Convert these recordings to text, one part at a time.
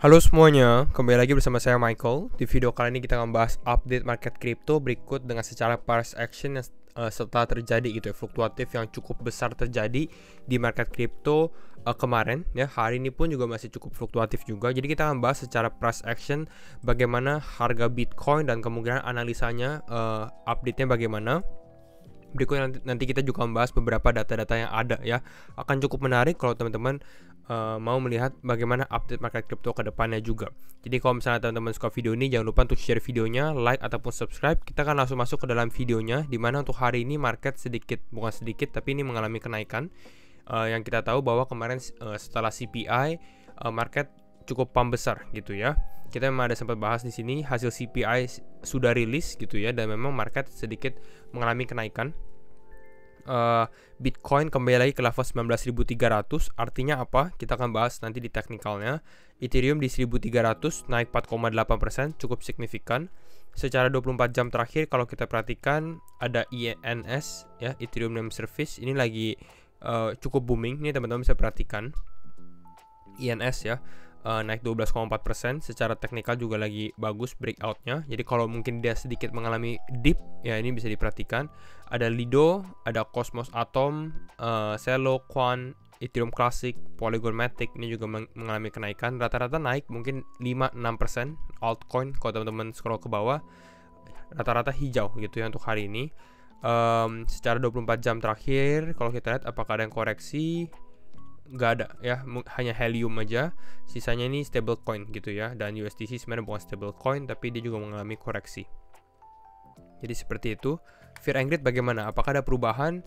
Halo semuanya, kembali lagi bersama saya Michael. Di video kali ini kita akan bahas update market crypto berikut dengan secara price action yang setelah terjadi gitu ya, fluktuatif yang cukup besar terjadi di market crypto kemarin ya. Hari ini pun juga masih cukup fluktuatif juga. Jadi kita akan bahas secara price action bagaimana harga Bitcoin dan kemungkinan analisanya update-nya bagaimana. Berikutnya nanti kita juga membahas beberapa data-data yang ada ya. Akan cukup menarik kalau teman-teman mau melihat bagaimana update market crypto ke depannya juga. Jadi kalau misalnya teman-teman suka video ini, jangan lupa untuk share videonya, like ataupun subscribe. Kita akan langsung masuk ke dalam videonya, dimana untuk hari ini market bukan sedikit tapi ini mengalami kenaikan. Yang kita tahu bahwa kemarin setelah CPI market cukup pump besar gitu ya. Kita memang ada sempat bahas di sini, hasil CPI sudah rilis gitu ya, dan memang market sedikit mengalami kenaikan. Bitcoin kembali lagi ke level 19.300. Artinya apa? Kita akan bahas nanti di teknikalnya. Ethereum di 1.300 naik 4,8%, cukup signifikan. Secara 24 jam terakhir kalau kita perhatikan ada ENS ya, Ethereum Name Service ini lagi cukup booming. Ini teman-teman bisa perhatikan ENS ya. Naik 12,4%. Secara teknikal juga lagi bagus breakoutnya. Jadi kalau mungkin dia sedikit mengalami dip ya, ini bisa diperhatikan. Ada Lido, ada Cosmos Atom, Celo, Quant, Ethereum Classic, Polygon Matic ini juga mengalami kenaikan. Rata-rata naik mungkin 5-6%. Altcoin kalau teman-teman scroll ke bawah rata-rata hijau gitu ya untuk hari ini. Secara 24 jam terakhir kalau kita lihat apakah ada yang koreksi, nggak ada ya, hanya Helium aja. Sisanya ini stable coin gitu ya, dan USDC sebenarnya bukan stable coin tapi dia juga mengalami koreksi. Jadi seperti itu. Fear and greed bagaimana? Apakah ada perubahan?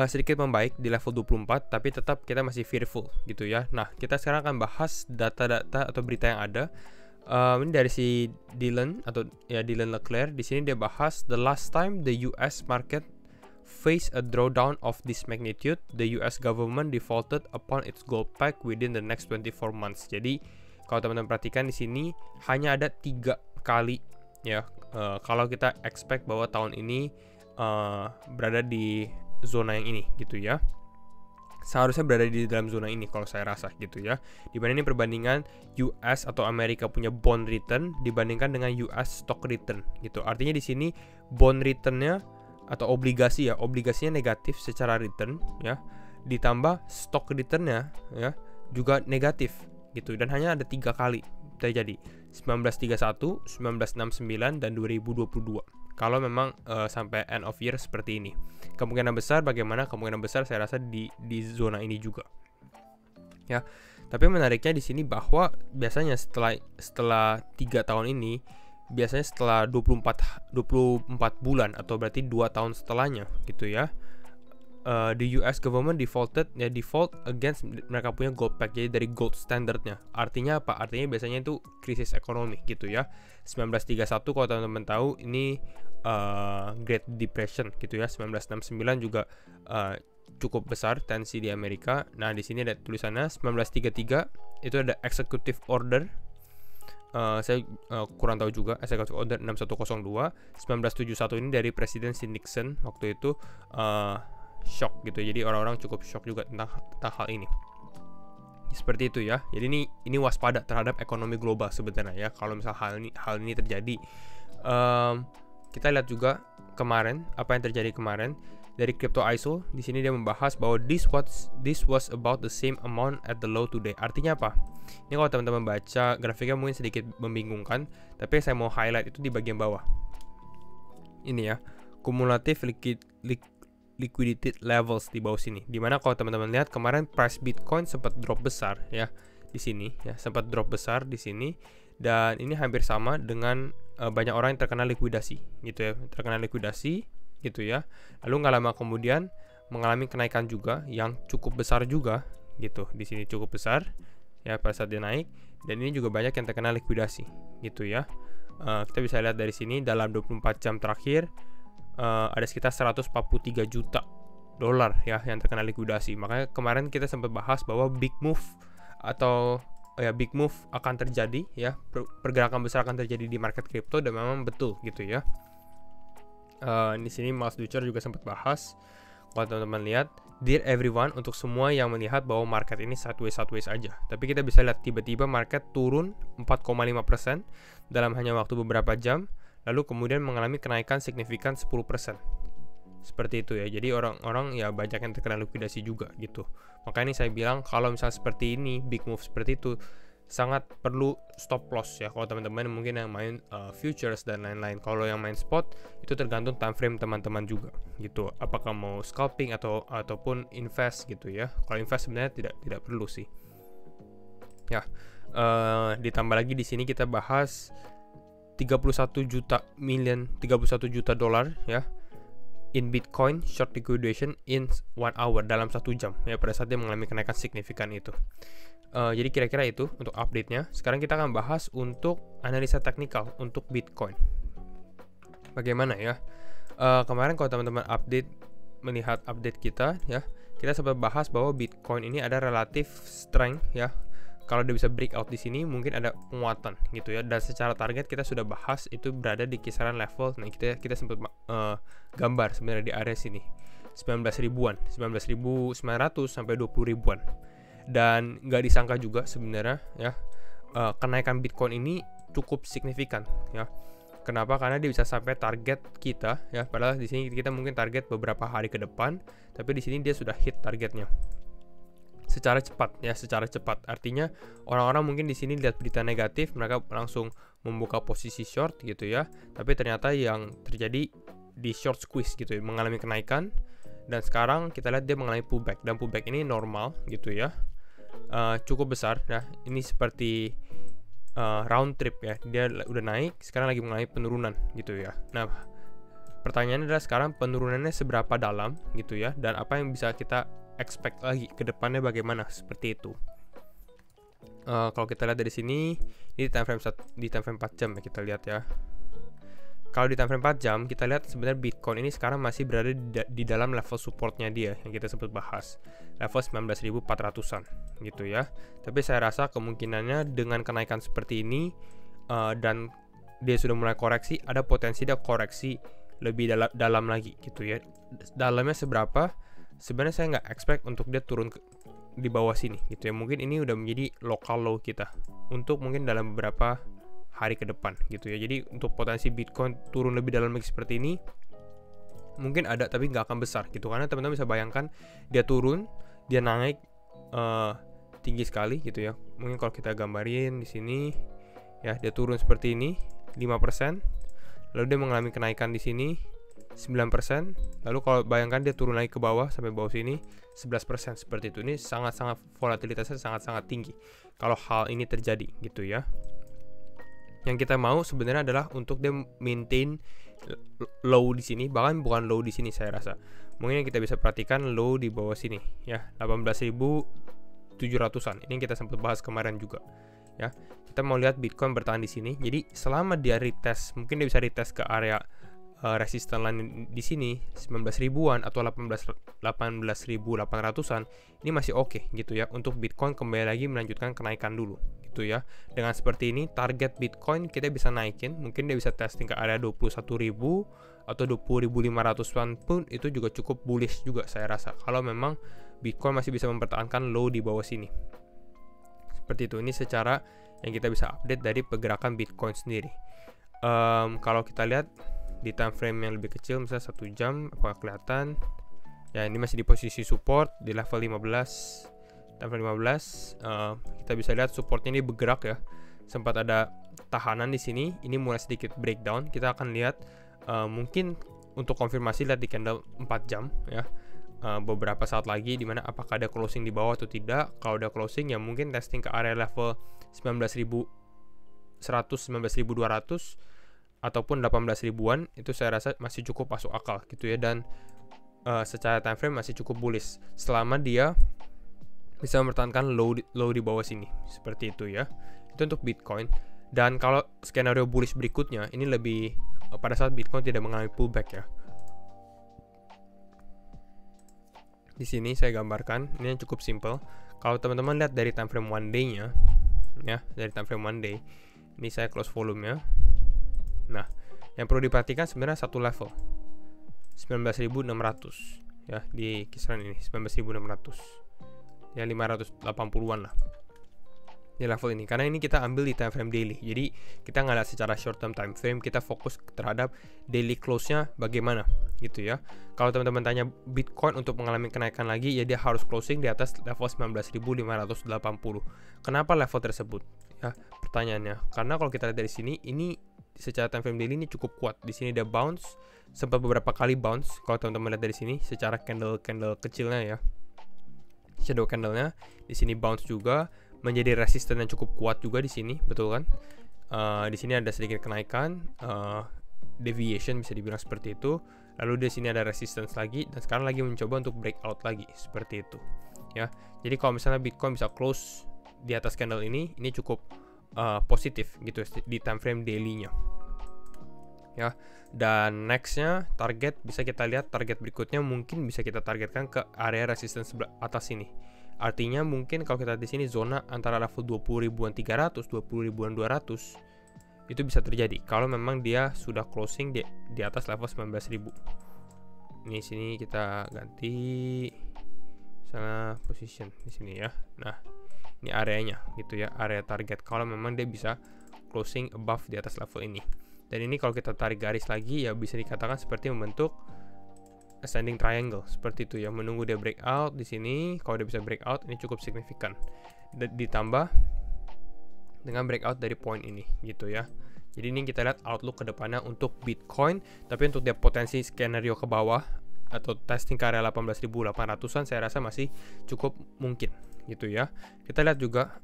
Sedikit membaik di level 24 tapi tetap kita masih fearful gitu ya. Nah, kita sekarang akan bahas data-data atau berita yang ada. Ini dari si Dylan atau ya Dylan Leclerc. Di sini dia bahas the last time the US market face a drawdown of this magnitude, the US government defaulted upon its gold pack within the next 24 months. Jadi kalau teman-teman perhatikan di sini hanya ada 3 kali ya. Kalau kita expect bahwa tahun ini berada di zona yang ini gitu ya. Seharusnya berada di dalam zona ini kalau saya rasa gitu ya. Dimana ini perbandingan US atau Amerika punya bond return dibandingkan dengan US stock return gitu. Artinya di sini bond returnnya atau obligasinya negatif secara return ya, ditambah stock returnnya ya juga negatif gitu, dan hanya ada 3 kali terjadi, 1931, 1969 dan 2022. Kalau memang sampai end of year seperti ini, kemungkinan besar bagaimana? Kemungkinan besar saya rasa di zona ini juga ya. Tapi menariknya di sini bahwa biasanya setelah 3 tahun ini, biasanya setelah 24 bulan atau berarti 2 tahun setelahnya gitu ya, the US government default against mereka punya gold pack, jadi dari gold standardnya. Artinya apa? Artinya biasanya itu krisis ekonomi gitu ya. 1931 kalau teman-teman tahu ini Great Depression gitu ya. 1969 juga cukup besar tensi di Amerika. Nah di sini ada tulisannya 1933 itu ada executive order. Saya kurang tahu juga, Executive Order 6102. 1971 ini dari Presiden Nixon waktu itu, shock gitu. Jadi orang-orang cukup shock juga tentang hal ini. Seperti itu ya. Jadi ini waspada terhadap ekonomi global sebenarnya ya. Kalau misal hal ini terjadi, kita lihat juga kemarin apa yang terjadi kemarin dari Crypto ISO. Di sini dia membahas bahwa this was about the same amount at the low today. Artinya apa? Ini kalau teman-teman baca grafiknya mungkin sedikit membingungkan, tapi saya mau highlight itu di bagian bawah. Ini ya, cumulative liquidity levels di bawah sini. Dimana kalau teman-teman lihat kemarin price Bitcoin sempat drop besar ya di sini ya, sempat drop besar di sini, dan ini hampir sama dengan banyak orang yang terkena likuidasi gitu ya, gitu ya. Lalu nggak lama kemudian mengalami kenaikan juga yang cukup besar juga gitu. Di sini cukup besar ya pada saat dia naik, dan ini juga banyak yang terkena likuidasi gitu ya. Kita bisa lihat dari sini dalam 24 jam terakhir ada sekitar 143 juta dolar ya yang terkena likuidasi. Makanya kemarin kita sempat bahas bahwa big move akan terjadi ya, pergerakan besar akan terjadi di market crypto, dan memang betul gitu ya. Di sini Miles Dutcher juga sempat bahas. Kalau teman-teman lihat Dear everyone, untuk semua yang melihat bahwa market ini sideways aja. Tapi kita bisa lihat tiba-tiba market turun 4,5% dalam hanya waktu beberapa jam, lalu kemudian mengalami kenaikan signifikan 10%. Seperti itu ya. Jadi orang-orang ya banyak yang terkena likuidasi juga gitu. Makanya ini saya bilang kalau misalnya seperti ini, big move seperti itu, sangat perlu stop loss ya kalau teman-teman mungkin yang main futures dan lain-lain. Kalau yang main spot itu tergantung time frame teman-teman juga gitu. Apakah mau scalping ataupun invest gitu ya. Kalau invest sebenarnya tidak perlu sih. Ya. Ditambah lagi di sini kita bahas 31 juta dolar ya in Bitcoin short liquidation in 1 hour, dalam 1 jam ya, pada saat dia mengalami kenaikan signifikan itu. Jadi kira-kira itu untuk update-nya. Sekarang kita akan bahas untuk analisa teknikal untuk Bitcoin. Bagaimana ya? Kemarin kalau teman-teman melihat update kita ya, kita sempat bahas bahwa Bitcoin ini ada relatif strength ya. Kalau dia bisa breakout di sini mungkin ada penguatan gitu ya. Dan secara target kita sudah bahas itu berada di kisaran level. Nah, kita sempat gambar sebenarnya di area sini. 19.000-an, 19.900 sampai 20.000-an. Dan nggak disangka juga sebenarnya ya, kenaikan Bitcoin ini cukup signifikan ya. Kenapa? Karena dia bisa sampai target kita ya. Padahal di sini kita mungkin target beberapa hari ke depan, tapi di sini dia sudah hit targetnya secara cepat. Artinya orang-orang mungkin di sini lihat berita negatif, mereka langsung membuka posisi short gitu ya. Tapi ternyata yang terjadi di short squeeze gitu ya, mengalami kenaikan. Dan sekarang kita lihat dia mengalami pullback, dan pullback ini normal gitu ya. Cukup besar ya. Ini seperti round trip ya. Dia udah naik, sekarang lagi mengalami penurunan gitu ya. Nah, pertanyaannya adalah sekarang penurunannya seberapa dalam gitu ya, dan apa yang bisa kita expect lagi ke depannya bagaimana, seperti itu. Kalau kita lihat dari sini, ini time frame 4 jam ya, kita lihat ya. Kalau di time frame 4 jam, kita lihat sebenarnya Bitcoin ini sekarang masih berada di dalam level supportnya dia yang kita sempat bahas, level 19.400-an gitu ya. Tapi saya rasa kemungkinannya dengan kenaikan seperti ini dan dia sudah mulai koreksi, ada potensi dia koreksi lebih dalam lagi gitu ya. Dalamnya seberapa? Sebenarnya saya nggak expect untuk dia turun di bawah sini gitu ya. Mungkin ini udah menjadi local low kita untuk mungkin dalam beberapa hari ke depan gitu ya. Jadi untuk potensi Bitcoin turun lebih dalam lagi seperti ini mungkin ada, tapi nggak akan besar gitu. Karena teman-teman bisa bayangkan dia turun, dia naik tinggi sekali gitu ya. Mungkin kalau kita gambarin di sini ya, dia turun seperti ini 5%, lalu dia mengalami kenaikan di sini 9%, lalu kalau bayangkan dia turun lagi ke bawah sampai bawah sini 11%, seperti itu. Ini sangat-sangat volatilitasnya sangat-sangat tinggi kalau hal ini terjadi gitu ya. Yang kita mau sebenarnya adalah untuk dia maintain low di sini, bahkan bukan low di sini saya rasa. Mungkin yang kita bisa perhatikan low di bawah sini ya, 18.700-an. Ini yang kita sempat bahas kemarin juga ya. Kita mau lihat Bitcoin bertahan di sini. Jadi selama dia retest, mungkin dia bisa retest ke area resisten line di sini 19.000-an atau 18.800-an, ini masih oke gitu ya untuk Bitcoin kembali lagi melanjutkan kenaikan dulu gitu ya. Dengan seperti ini target Bitcoin kita bisa naikin, mungkin dia bisa testing ke area 21.000 atau 20.500-an pun itu juga cukup bullish juga saya rasa, kalau memang Bitcoin masih bisa mempertahankan low di bawah sini. Seperti itu. Ini secara yang kita bisa update dari pergerakan Bitcoin sendiri. Kalau kita lihat di time frame yang lebih kecil, misalnya 1 jam, apakah kelihatan ya, ini masih di posisi support di level 15, time frame 15. Kita bisa lihat supportnya ini bergerak ya, sempat ada tahanan di sini, ini mulai sedikit breakdown. Kita akan lihat mungkin untuk konfirmasi lihat di candle 4 jam ya, beberapa saat lagi dimana apakah ada closing di bawah atau tidak. Kalau ada closing ya mungkin testing ke area level 19.100, 19.200 ataupun 18.000-an, itu saya rasa masih cukup masuk akal gitu ya. Dan secara time frame masih cukup bullish selama dia bisa mempertahankan low di bawah sini, seperti itu ya. Itu untuk Bitcoin. Dan kalau skenario bullish berikutnya ini lebih pada saat Bitcoin tidak mengalami pullback ya. Di sini saya gambarkan, ini yang cukup simple. Kalau teman-teman lihat dari time frame one day-nya ya, dari time frame one day, ini saya close volume-nya. Nah, yang perlu diperhatikan sebenarnya satu level 19.600. ya di kisaran ini 19.600 ya 580-an lah di level ini, karena ini kita ambil di time frame daily, jadi kita nggak lihat secara short term time frame, kita fokus terhadap daily close-nya bagaimana gitu ya. Kalau teman-teman tanya Bitcoin untuk mengalami kenaikan lagi, ya dia harus closing di atas level 19.580. Kenapa level tersebut ya pertanyaannya? Karena kalau kita lihat dari sini, ini secara time frame daily ini cukup kuat. Di sini dia bounce, sempat beberapa kali bounce. Kalau teman-teman lihat dari sini secara candle kecilnya ya, shadow candle-nya di sini bounce juga, menjadi resisten yang cukup kuat juga di sini, betul kan? Di sini ada sedikit kenaikan, deviation bisa dibilang seperti itu. Lalu di sini ada resistance lagi, dan sekarang lagi mencoba untuk breakout lagi seperti itu, ya. Jadi kalau misalnya Bitcoin bisa close di atas candle ini cukup positif gitu di time frame daily-nya, ya. Dan nextnya target bisa kita lihat, target berikutnya mungkin bisa kita targetkan ke area resistance atas ini. Artinya mungkin kalau kita di sini zona antara level 20.300, 20.200 itu bisa terjadi kalau memang dia sudah closing di atas level 19.000. Ini sini kita ganti misalnya position di sini ya. Nah, ini areanya gitu ya, area target kalau memang dia bisa closing above di atas level ini. Dan ini kalau kita tarik garis lagi ya bisa dikatakan seperti membentuk ascending triangle seperti itu ya, menunggu dia breakout di sini. Kalau dia bisa breakout ini cukup signifikan, ditambah dengan breakout dari point ini gitu ya. Jadi ini kita lihat outlook ke depannya untuk Bitcoin, tapi untuk dia potensi skenario ke bawah atau testing ke area 18.800-an saya rasa masih cukup mungkin gitu ya. Kita lihat juga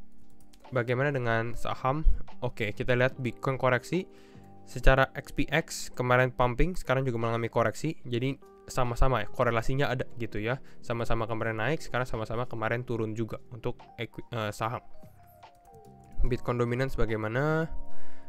bagaimana dengan saham. Oke, kita lihat Bitcoin koreksi secara XPX kemarin pumping, sekarang juga mengalami koreksi. Jadi sama-sama ya, korelasinya ada gitu ya. Sama-sama kemarin naik, sekarang sama-sama kemarin turun juga untuk saham. Bitcoin dominance bagaimana?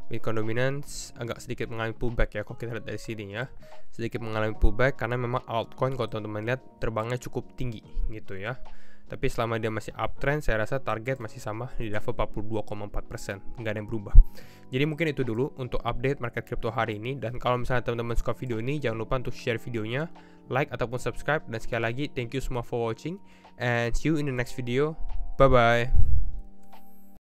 Bitcoin dominance agak sedikit mengalami pullback ya kalau kita lihat dari sini ya. Sedikit mengalami pullback karena memang altcoin kalau teman-teman lihat terbangnya cukup tinggi gitu ya. Tapi selama dia masih uptrend, saya rasa target masih sama di level 42,4%, nggak ada yang berubah. Jadi mungkin itu dulu untuk update market crypto hari ini. Dan kalau misalnya teman-teman suka video ini, jangan lupa untuk share videonya, like ataupun subscribe. Dan sekali lagi, thank you semua for watching, and see you in the next video. Bye-bye.